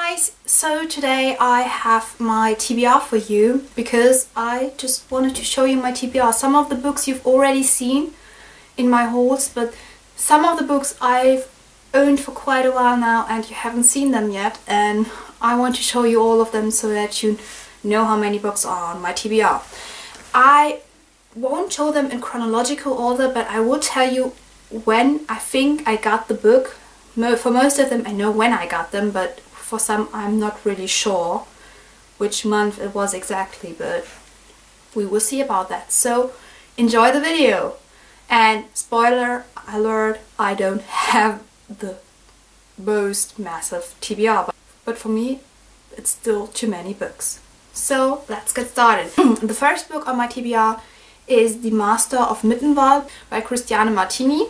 guys, so today I have my TBR for you because I just wanted to show you my TBR. Some of the books you've already seen in my hauls, but some of the books I've owned for quite a while now and you haven't seen them yet, and I want to show you all of them so that you know how many books are on my TBR. I won't show them in chronological order, but I will tell you when I think I got the book. For most of them I know when I got them, but for some I'm not really sure which month it was exactly, but we will see about that. So enjoy the video. And spoiler alert, I don't have the most massive TBR, but for me it's still too many books. So let's get started. The first book on my TBR is The Master of Mittenwald by Christiane Martini,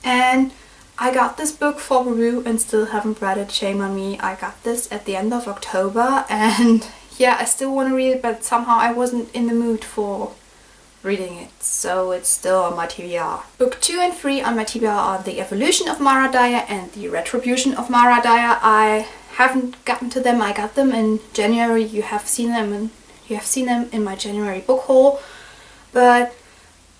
and I got this book for review and still haven't read it, shame on me. I got this at the end of October and yeah, I still want to read it, but somehow I wasn't in the mood for reading it, so it's still on my TBR. Book 2 and 3 on my TBR are The Evolution of Mara Dyer and The Retribution of Mara Dyer. I haven't gotten to them. I got them in January. You have seen them in my January book haul, but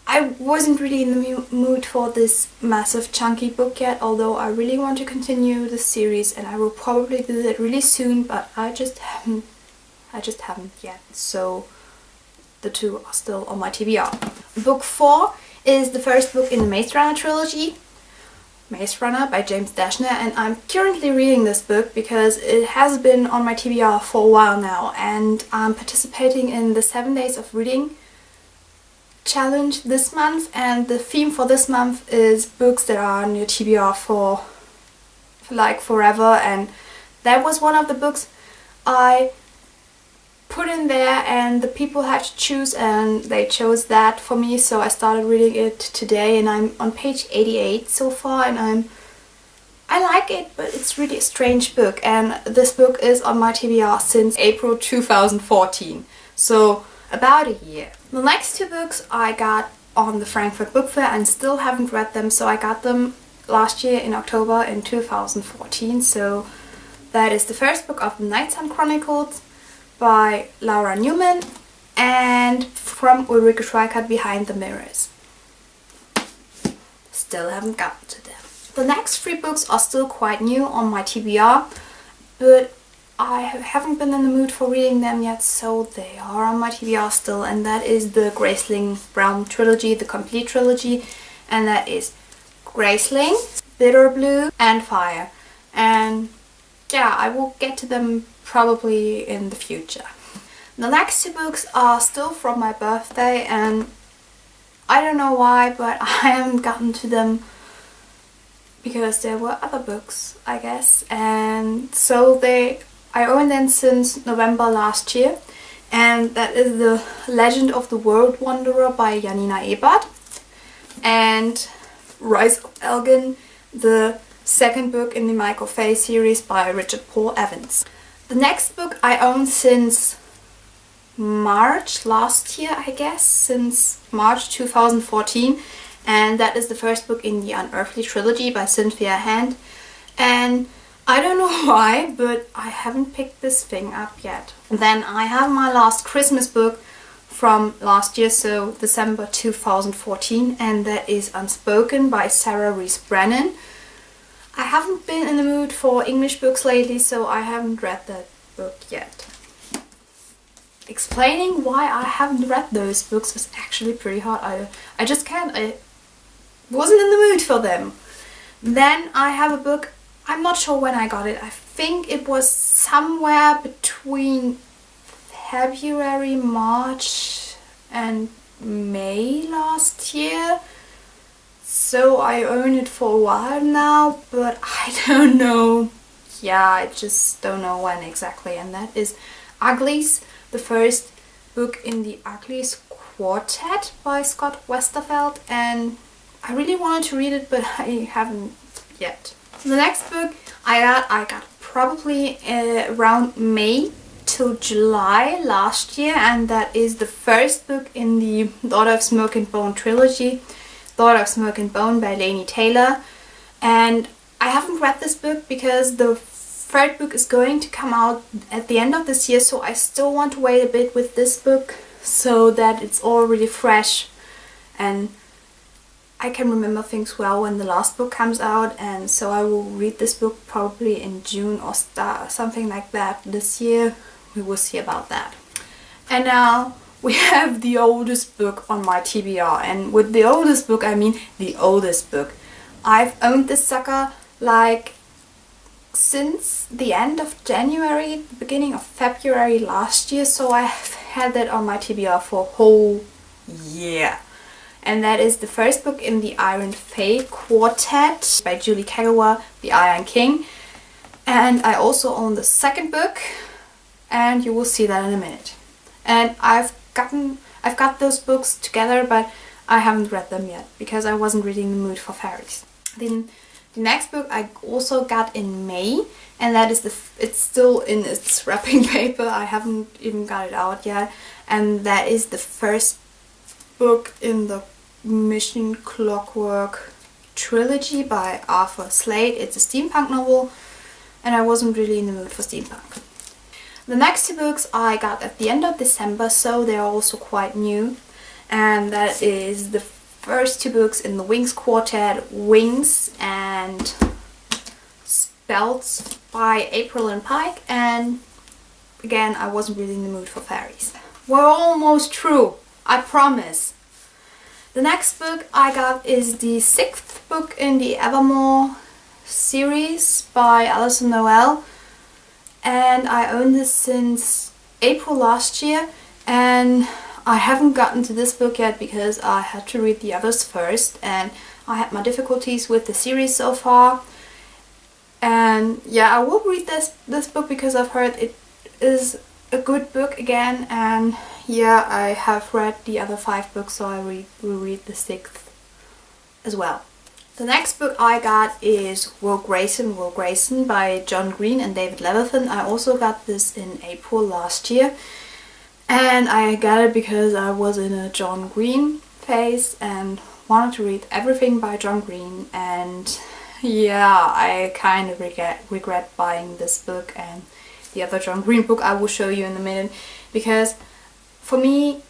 I wasn't really in the mood for this massive chunky book yet, although I really want to continue the series and I will probably do that really soon, but I just haven't yet. So the two are still on my TBR. Book 4 is the first book in the Maze Runner trilogy, Maze Runner by James Dashner, and I'm currently reading this book because it has been on my TBR for a while now, and I'm participating in the 7 days of reading challenge this month, and the theme for this month is books that are on your TBR for like forever, and that was one of the books I put in there and the people had to choose and they chose that for me, so I started reading it today and I'm on page 88 so far, and I like it, but it's really a strange book, and this book is on my TBR since April 2014, so about a year. The next two books I got on the Frankfurt Book Fair and still haven't read them, so I got them last year in October in 2014. So that is the first book of the Night Sun Chronicles by Laura Newman and from Ulrike Schweikart, Behind the Mirrors. Still haven't gotten to them. The next three books are still quite new on my TBR, but I haven't been in the mood for reading them yet, so they are on my TBR still, and that is the Graceling Brown trilogy, the complete trilogy, and that is Graceling, Bitter Blue and Fire. And yeah, I will get to them probably in the future. The next two books are still from my birthday, and I don't know why, but I haven't gotten to them because there were other books, I guess, and so I own them since November last year, and that is The Legend of the World Wanderer by Janina Ebert and Rise of Elgin, the second book in the Michael Fay series by Richard Paul Evans. The next book I own since March last year, I guess, since March 2014, and that is the first book in the Unearthly trilogy by Cynthia Hand, and I don't know why, but I haven't picked this thing up yet. Then I have my last Christmas book from last year, so December 2014, and that is Unspoken by Sarah Rees Brennan. I haven't been in the mood for English books lately, so I haven't read that book yet. Explaining why I haven't read those books is actually pretty hard. I just can't. I wasn't in the mood for them. Then I have a book, I'm not sure when I got it. I think it was somewhere between February, March and May last year. So I own it for a while now, but I don't know. Yeah, I just don't know when exactly. And that is Uglies, the first book in the Uglies Quartet by Scott Westerfeld. And I really wanted to read it, but I haven't yet. The next book I got probably around May till July last year, and that is the first book in the Daughter of Smoke and Bone trilogy, Daughter of Smoke and Bone by Laini Taylor. And I haven't read this book because the third book is going to come out at the end of this year, so I still want to wait a bit with this book so that it's all really fresh and I can remember things well when the last book comes out, and so I will read this book probably in June or something like that this year. We will see about that. And now we have the oldest book on my TBR, and with the oldest book I mean the oldest book. I've owned this sucker like since the end of January, the beginning of February last year, so I've had that on my TBR for a whole year. And that is the first book in the Iron Fae Quartet by Julie Kagawa, The Iron King. And I also own the second book, and you will see that in a minute. And I've got those books together, but I haven't read them yet because I wasn't really in the mood for fairies. Then the next book I also got in May, and that is it's still in its wrapping paper. I haven't even got it out yet, and that is the first book in the Mission Clockwork trilogy by Arthur Slade. It's a steampunk novel, and I wasn't really in the mood for steampunk. The next two books I got at the end of December, so they're also quite new, and that is the first two books in the Wings Quartet, Wings and Spells by April and Pike, and again I wasn't really in the mood for fairies. We're almost through, I promise. The next book I got is the 6th book in the Evermore series by Alison Noel, and I own this since April last year, and I haven't gotten to this book yet because I had to read the others first, and I had my difficulties with the series so far. And yeah, I will read this book because I've heard it is a good book again, and yeah, I have read the other 5 books, so I will read the 6th as well. The next book I got is Will Grayson by John Green and David Levithan. I also got this in April last year, and I got it because I was in a John Green phase and wanted to read everything by John Green, and yeah, I kind of regret buying this book and the other John Green book I will show you in a minute, because for me,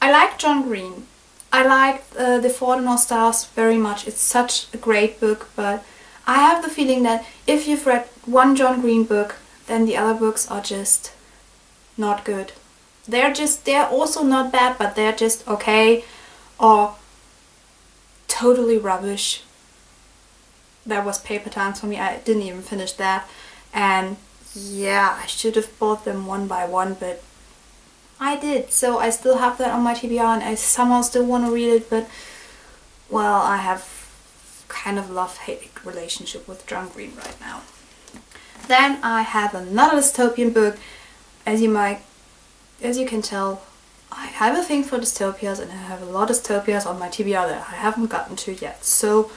I like John Green. I like The Fault in Our Stars very much. It's such a great book, but I have the feeling that if you've read one John Green book, then the other books are just not good. They're also not bad, but they're just okay or totally rubbish. That was Paper Towns for me. I didn't even finish that, and yeah, I should have bought them one by one, but I did, so I still have that on my TBR, and I somehow still want to read it, but well, I have kind of love-hate relationship with John Green right now. Then I have another dystopian book. As you can tell, I have a thing for dystopias, and I have a lot of dystopias on my TBR that I haven't gotten to yet, so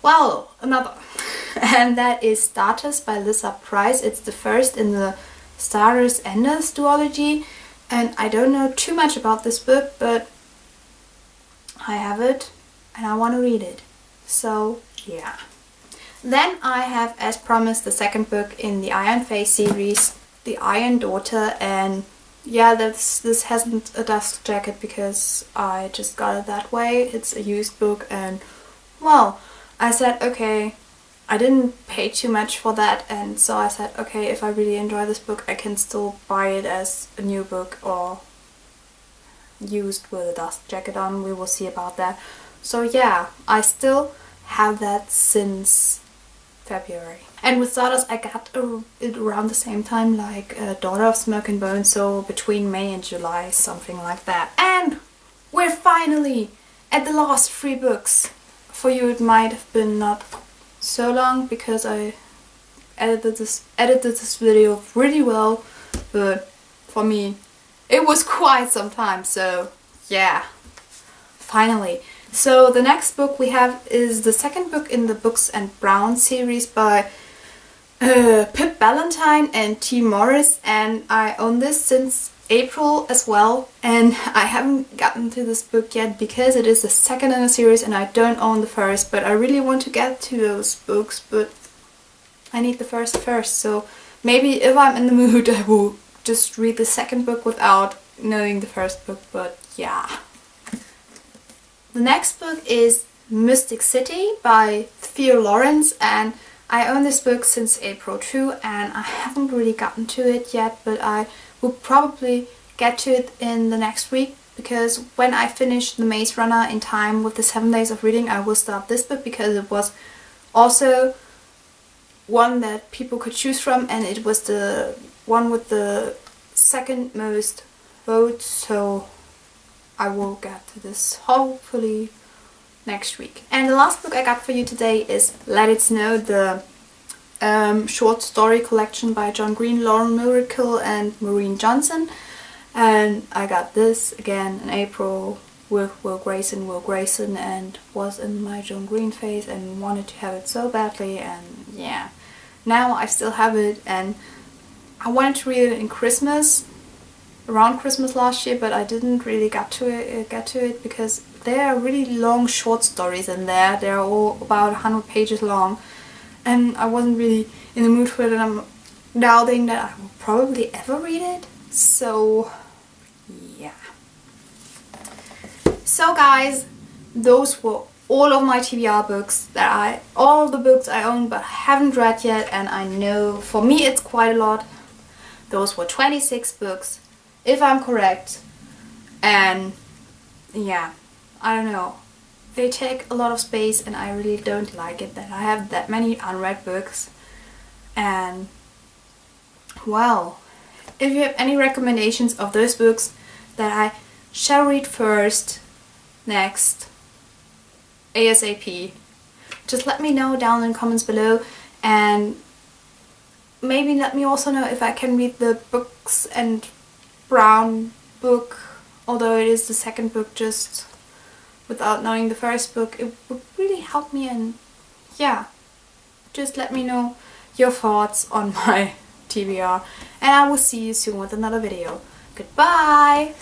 well, another. And that is Starters by Lisa Price. It's the first in the Starters Enders duology. And I don't know too much about this book, but I have it and I want to read it. So yeah. Then I have, as promised, the second book in the Iron Fae series, The Iron Daughter, and yeah, this hasn't a dust jacket because I just got it that way. It's a used book, and well, I said okay, I didn't pay too much for that, and so I said okay, if I really enjoy this book I can still buy it as a new book or used with a dust jacket on. We will see about that. So yeah, I still have that since February. And with Stardust I got it around the same time, like Daughter of Smoke and Bone, so between May and July, something like that. And we're finally at the last 3 books. For you it might have been not so long because I edited this video really well, but for me it was quite some time, so yeah, finally. So the next book we have is the second book in the Books and Brown series by Pip Ballantyne and T. Morris, and I own this since April as well, and I haven't gotten to this book yet because it is the second in a series and I don't own the first, but I really want to get to those books, but I need the first, so maybe if I'm in the mood I will just read the second book without knowing the first book, but yeah. The next book is Mystic City by Theo Lawrence, and I own this book since April too, and I haven't really gotten to it yet, but I will probably get to it in the next week, because when I finish The Maze Runner in time with the 7 days of reading, I will start this book, because it was also one that people could choose from, and it was the one with the second most votes, so I will get to this hopefully next week. And the last book I got for you today is Let It Snow, the short story collection by John Green, Lauren Miracle and Maureen Johnson. And I got this again in April with Will Grayson, and was in my John Green phase and wanted to have it so badly, and yeah. Now I still have it, and I wanted to read it in Christmas, around Christmas last year, but I didn't really get to it because there are really long short stories in there. They're all about 100 pages long, and I wasn't really in the mood for it, and I'm doubting that I will probably ever read it. So yeah. So guys, those were all of my TBR books all the books I own but haven't read yet, and I know for me it's quite a lot. Those were 26 books, if I'm correct, and yeah, I don't know. They take a lot of space, and I really don't like it that I have that many unread books. And well, if you have any recommendations of those books that I shall read first, next, ASAP, just let me know down in the comments below, and maybe let me also know if I can read the Books and Brown book, although it is the second book, just without knowing the first book. It would really help me, and yeah, just let me know your thoughts on my TBR, and I will see you soon with another video. Goodbye!